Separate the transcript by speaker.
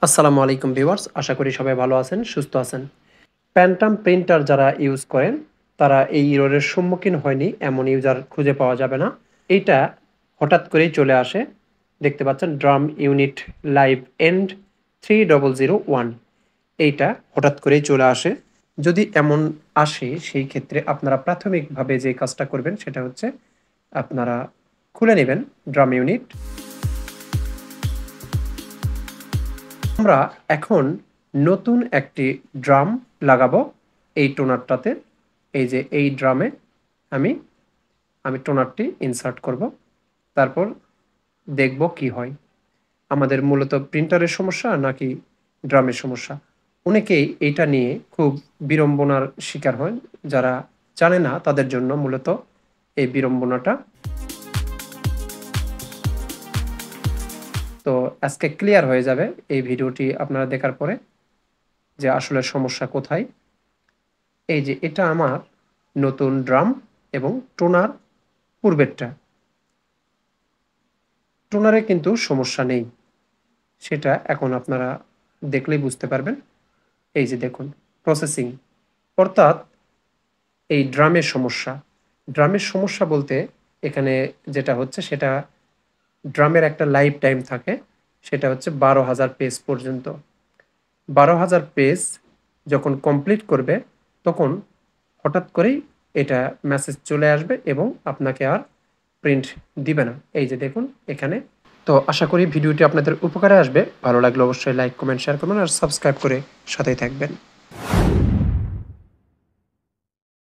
Speaker 1: আসসালামু আলাইকুম ভিউয়ার্স, আশা করি সবাই ভালো আছেন, সুস্থ আছেন। প্যান্টাম প্রিন্টার যারা ইউজ করেন তারা এই এররের সম্মুখীন হয়নি এমন ইউজার খুঁজে পাওয়া যাবে না। এইটা হঠাৎ করেই চলে আসে। দেখতে পাচ্ছেন ড্রাম ইউনিট লাইভ এন্ড 3001, এইটা হঠাৎ করেই চলে আসে। যদি এমন আসে সেই ক্ষেত্রে আপনারা প্রাথমিকভাবে যে কাজটা করবেন সেটা হচ্ছে আপনারা খুলে নেবেন ড্রাম ইউনিট। আমরা এখন নতুন একটি ড্রাম লাগাবো এই টোনারটাতে। এই যে এই ড্রামে আমি আমি টোনারটি ইনসার্ট করব, তারপর দেখব কি হয়। আমাদের মূলত প্রিন্টারের সমস্যা নাকি ড্রামের সমস্যা, অনেকেই এইটা নিয়ে খুব বিড়ম্বনার শিকার হয়। যারা জানে না তাদের জন্য মূলত এই বিড়ম্বনাটা। তো আজকে ক্লিয়ার হয়ে যাবে এই ভিডিওটি আপনারা দেখার পরে যে আসলে সমস্যা কোথায়। এই যে এটা আমার নতুন ড্রাম এবং টোনার পূর্বেরটা। টোনারে কিন্তু সমস্যা নেই, সেটা এখন আপনারা দেখলেই বুঝতে পারবেন। এই যে দেখুন প্রসেসিং, অর্থাৎ এই ড্রামের সমস্যা। ড্রামের সমস্যা বলতে এখানে যেটা হচ্ছে সেটা ড্রামের একটা লাইফ টাইম থাকে, সেটা হচ্ছে 12,000 পেজ পর্যন্ত। 12,000 পেজ যখন কমপ্লিট করবে তখন হঠাৎ করেই এটা মেসেজ চলে আসবে এবং আপনাকে আর প্রিন্ট দিবে না। এই যে দেখুন এখানে। তো আশা করি ভিডিওটি আপনাদের উপকারে আসবে। ভালো লাগলে অবশ্যই লাইক, কমেন্ট, শেয়ার করবেন আর সাবস্ক্রাইব করে সাথেই থাকবেন।